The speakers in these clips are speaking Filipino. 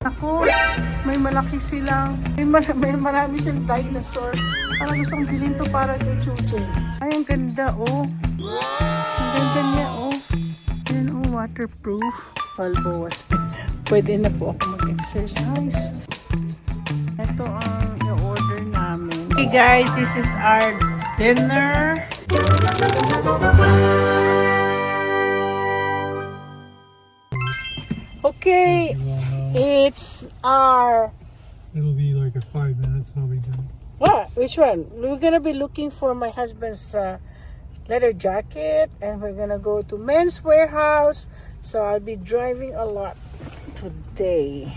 Ako, may malaki silang, may marami silang dinosaur. Parang gustong bilhin to para kay Chuche. Ay, ang ganda, oh. Ang ganda niya, oh. Yan, oh, waterproof. Balboas. Pwede na po ako mag-exercise. Ito ang i-order namin. Okay guys, this is our dinner. Okay, it's our... It'll be like a 5 minutes and I'll be done. What? Which one? We're gonna be looking for my husband's leather jacket, and we're gonna go to Men's Warehouse. So I'll be driving a lot today.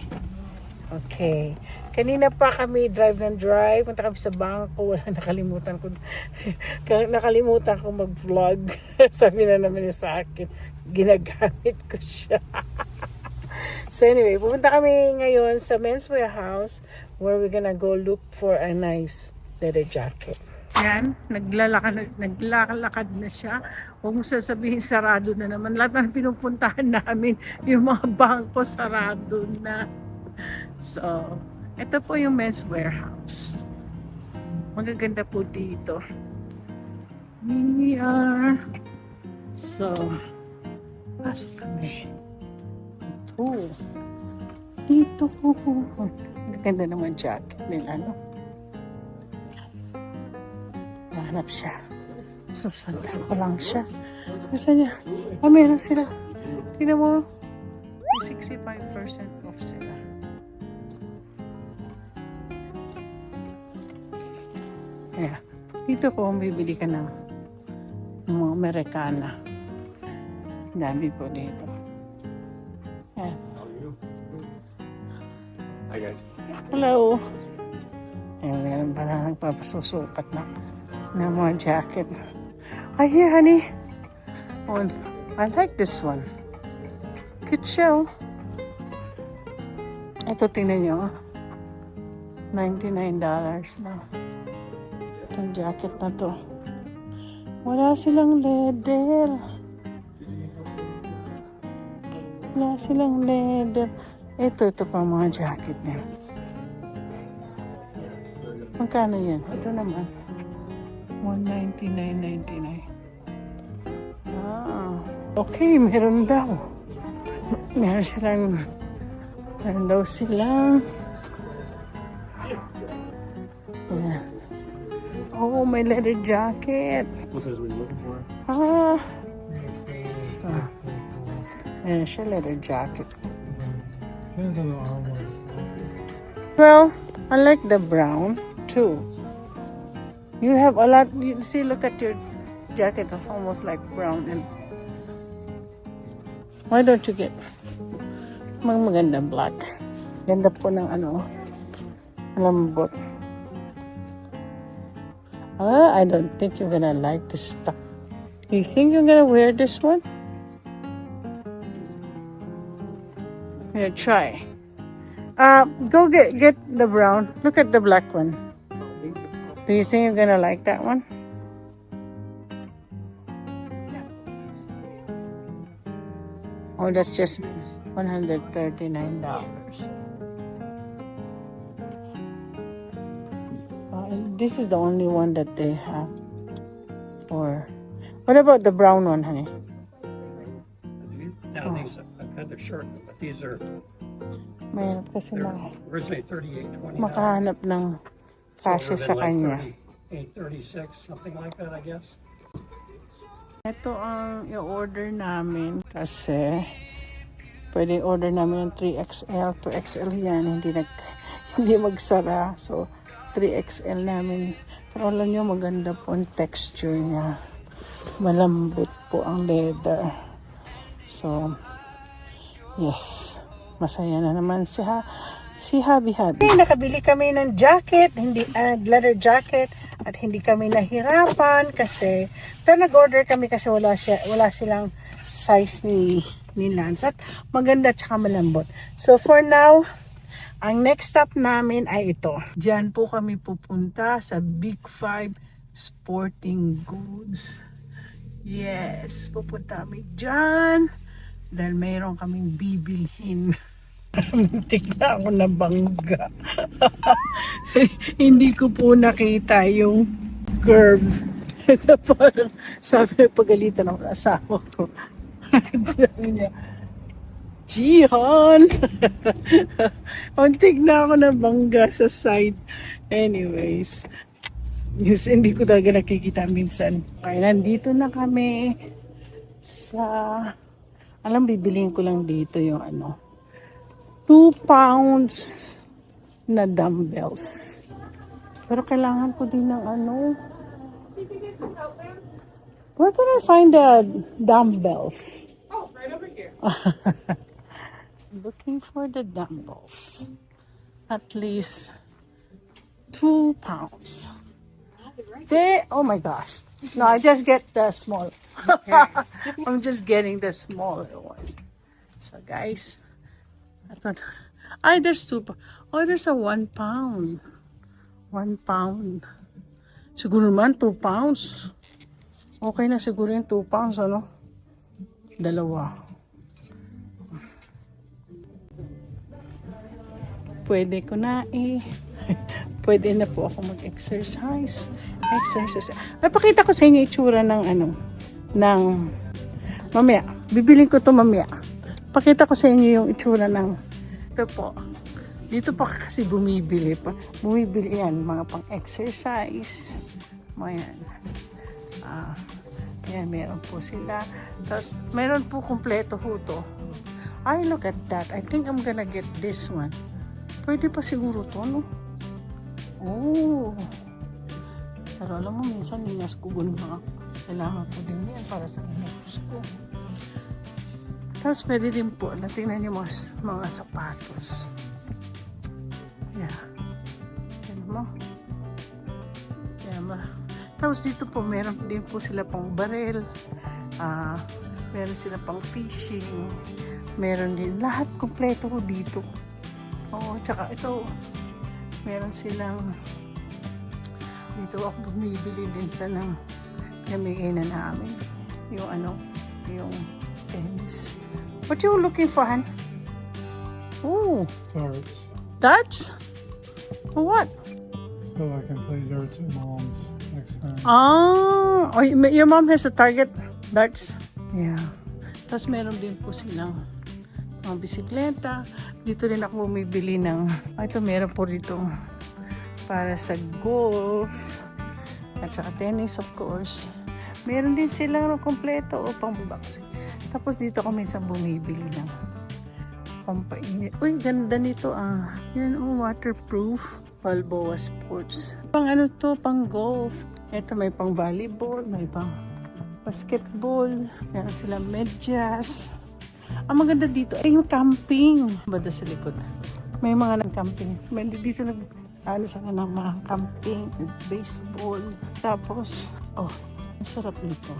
Okay. Kanina pa kami drive ng drive. Punta kami sa bangko. Wala, nakalimutan ko mag-vlog. Sabi na naman niya sa akin, ginagamit ko siya. So anyway, pupunta kami ngayon sa Men's Warehouse where we're gonna go look for a nice leather jacket. Yan, naglalakad na siya. Huwag mo sasabihin sarado na naman. Lahat ng pinupuntahan namin, yung mga bangko sarado na. So, ito po yung Men's Warehouse. Magaganda po dito. Here. So, pasok kami. Oh, dito po. Ganda naman jacket nila, no? Mahanap siya. Susundan ko lang siya. Kasi niya, meron sila. Tingnan mo, 65% off sila. Kaya, dito ko bibili ka ng mga Amerikana. Dami po dito. Yan. Hi guys. Hello. Ayan, meron pala nagpapasusukat na mga jacket. Ay, here, honey. Oh, I like this one. Cute siya, oh. Ito, tingnan nyo, oh. $99 na. Itong jacket na to. Wala silang leather. Wala silang leather. Ito pa mga jacket niya. Magkano yan? Ito naman. $199.99. Ah, okay, meron daw. Meron daw silang. Ayan. Oh, may leather jacket. What size were you looking for? Ah. So, meron siya leather jacket. Depends on the armor. Well, I like the brown too. You have a lot. You see, look at your jacket. It's almost like brown. And why don't you get maganda black? Ganda po ng lambot. I don't think you're gonna like this stuff. You think you're gonna wear this one? Here, try. Go get the brown. Look at the black one. Do you think you're gonna like that one? Oh, that's just $139. This is the only one that they have. For what about the brown one, honey? Now these are kind of short, but these are Mayroon kasi originally $38.20. makahanap ng kasya sa kanya. $8.36, something like that, I guess. Ito ang i-order namin kasi pwede order namin ng 3XL, 2XL yan, hindi magsara. So 3XL namin. Pero alam nyo, maganda po ang texture niya. Malambot po ang leather. So yes, masaya na naman si Habi. Nakabili kami ng jacket, leather jacket, at hindi kami nahirapan kasi, pero nag-order kami kasi wala silang size ni Lance, at maganda at saka malambot. So for now, ang next stop namin ay ito. Diyan po kami pupunta sa Big 5 Sporting Goods. Yes, pupunta kami dyan dahil mayroon kaming bibilhin. Muntik na ako na bangga. Hindi ko po nakita yung curve. Ito parang sabi na pagalitan ng asawa ko. Sabi niya, Jihan! Muntik na ako na bangga sa side. Anyways, yes, hindi ko talaga nakikita minsan. Ay, nandito na kami sa... Alam, bibiliin ko lang dito yung 2 pounds na dumbbells. Pero kailangan ko din ng Where can I find the dumbbells? Oh, right over here. Looking for the dumbbells. At least 2 pounds. Oh my gosh. No, I just get the small. I'm just getting the smaller one. So guys, I thought, there's 2 pounds. Oh, there's a 1 pound. 1 pound. Siguro naman 2 pounds. Okay na siguro yung 2 pounds, Dalawa. Pwede ko na Pwede na po ako mag-exercise. Ay, pakita ko sa inyo itsura ng mamaya. Bibiling ko to mamaya. Pakita ko sa inyo yung itsura ng ito po. Dito pa kasi bumibili yan, mga pang-exercise. Ayan. Ayan, meron po sila. Tapos, meron po kumpleto ho to. Ay, look at that. I think I'm gonna get this one. Pwede pa siguro to, no? Oh. Pero alam mo, minsan ninas ko mga kailangan ko din yan para sa ninas ko. Tapos pwede din po, natingnan niyo mga sapatos. Yeah. Yan mo. Yeah, tapos dito po, meron din po sila pang barel. Meron sila pang fishing. Meron din, lahat kompleto ko dito. Oo, tsaka ito, meron silang, dito ako bumibili din sa ng namigay na namin. Yung tennis. What you looking for, Han? Oh, Darts. darts? For what? So I can play darts at mom's next time. Your mom has a target darts? Yeah. Tapos meron din po silang mga bisikleta. Dito rin ako bumibili ng, ito meron po dito para sa golf at saka tennis, of course. Meron din silang kompleto o pang boxing. Tapos dito ako minsan bumibili ng pampainit. Uy, ganda nito Yan waterproof. Balboa Sports. Pang pang golf. Ito may pang volleyball, may pang basketball. Meron silang medyas. Ang maganda dito ay yung camping. Bada sa likod. May mga nag-camping. May dito sana ng mga camping, baseball. Tapos, ang sarap nito.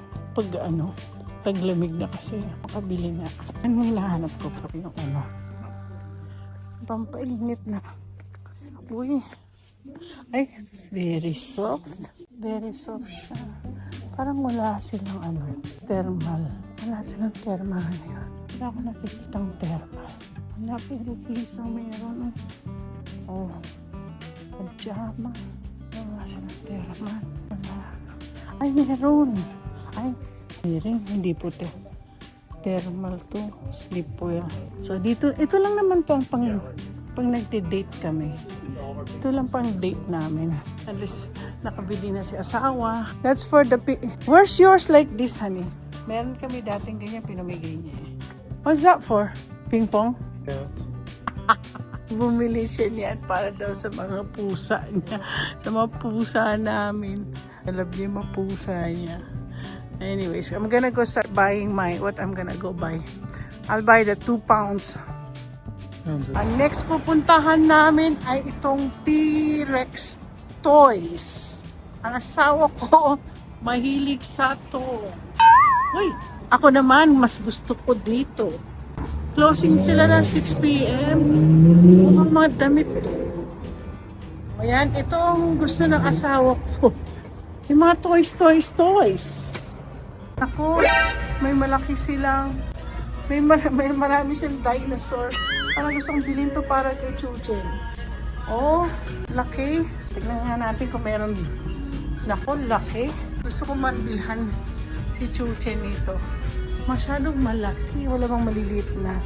Paglamig na kasi. Makabili na. Ano hinahanap ko po yung pampainit na. Uy. Ay, very soft. Very soft siya. Parang wala silang thermal. Wala silang thermal ngayon. Wala ako nakikitang thermal. Wala, pero please ang mayroon. Pajama. Wala silang thermal. Wala. Ay, meron. Ay, meron. Hindi po thermal to. Sleep po yan. So, dito, ito lang naman po ang pang nagde-date kami. Ito lang pang date namin. At least, nakabili na si asawa. That's for the... Where's yours like this, honey? Meron kami dating ganyan, pinamigay niya eh. What's that for? Ping pong? Cats. Bumili siya niyan para daw sa mga pusa niya. Sa mga pusa namin. Alam niya yung mga pusa niya. Anyways, I'm gonna go start buying what I'm gonna go buy. I'll buy the 2 pounds. Ang next pupuntahan namin ay itong T-Rex toys. Ang asawa ko, mahilig sa toys. Uy, ako naman, mas gusto ko dito. Closing sila ng 6 p.m. Mga damit. Ayan, ito ang gusto ng asawa ko. Yung mga toys. Ako, may malaki silang, may marami silang dinosaur. Parang gusto kong bilhin to para kay Chuchen. Oh, laki. Tignan nga natin kung meron. Nako, laki. Gusto ko man bilhan si Chuchen nito. Masyadong malaki. Wala bang maliliit na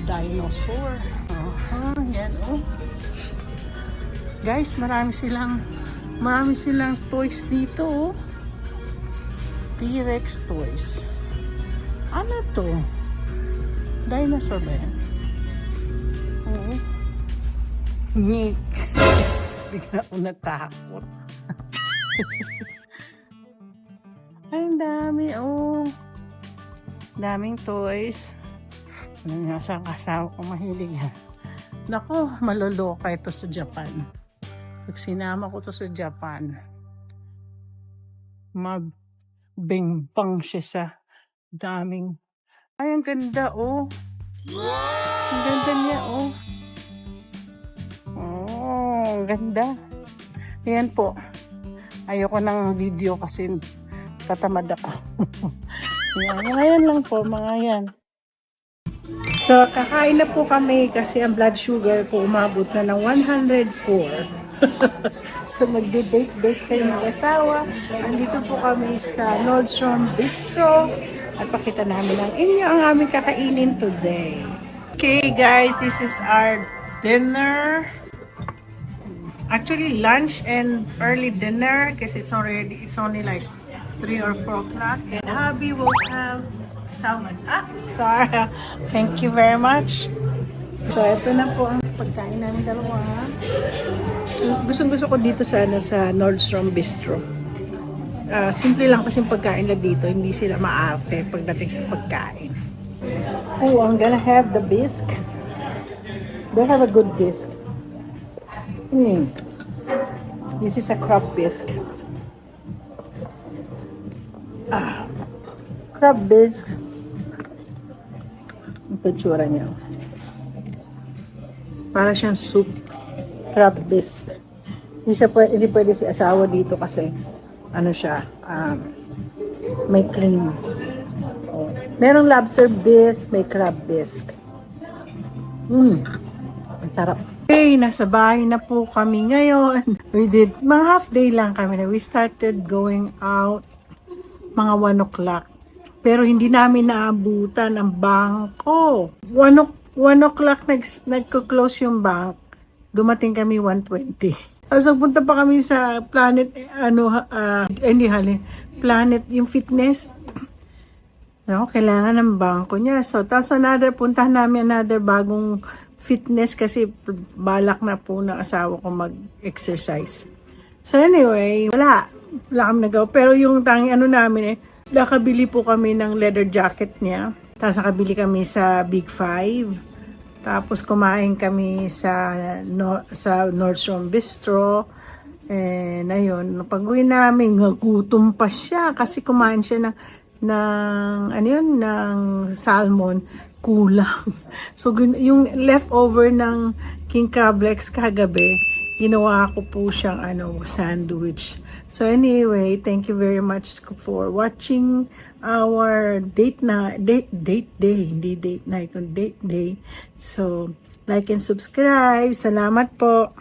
dinosaur. Yan oh. Guys, marami silang toys dito oh. T-Rex toys. Ano to? Dinosaur ba yan? Oo. Nick. Bigla ako natakot. Ay, ang dami oh. Daming toys. Ano nga sa kasama ko mahilig yan. Nako, maloloka ito sa Japan. Pag sinama ko to sa Japan, magbingbang siya sa daming. Ay, ang ganda oh. Ang ganda niya oh. Oh, ang ganda. Ayan po. Ayoko ng video kasi tatamad ako. Yan, ngayon lang po, mga yan. So, kakain na po kami kasi ang blood sugar ko umabot na ng 104. So, magde-date kayo ng asawa. Andito po kami sa Nordstrom Bistro at pakita namin ang inyo ang aming kakainin today. Okay guys, this is our dinner. Actually, lunch and early dinner because it's only like 3 or 4 o'clock. And hubby will have salmon. Sorry. Thank you very much. So, ito na po ang pagkain namin dalawa. Gusto ko dito sa Nordstrom Bistro. Simple lang kasi pagkain na dito. Hindi sila maarte pagdating sa pagkain. Oh, I'm gonna have the bisque. They have a good bisque. This is a crab bisque. Crab bisque. Ito tsura niya. Para siyang soup. Crab bisque. Hindi pwede si asawa dito kasi ano siya, may cream. Oh. Merong lobster bisque, may crab bisque. Ang sarap. Okay, nasa bahay na po kami ngayon. Mga half day lang kami na. We started going out mga 1 o'clock. Pero hindi namin naabutan ang bangko. 1 o'clock nagko-close yung bank. Dumating kami 1:20. So punta pa kami sa Planet, Planet yung fitness. No, kailangan ng bangko niya. So, tapos puntahan namin another bagong fitness kasi balak na po ng asawa ko mag-exercise. So anyway, wala kami nagawa. Pero yung tanging namin nakabili po kami ng leather jacket niya. Tapos nakabili kami sa Big 5. Tapos kumain kami sa Nordstrom Bistro. And ayun, pag-uwi namin, nagutom pa siya kasi kumain siya ng salmon. Kulang. So, yung leftover ng King Crab Legs kagabi, ginawa ko po siyang sandwich. So, anyway, thank you very much for watching our date day. Hindi date night, date day. So, like and subscribe. Salamat po.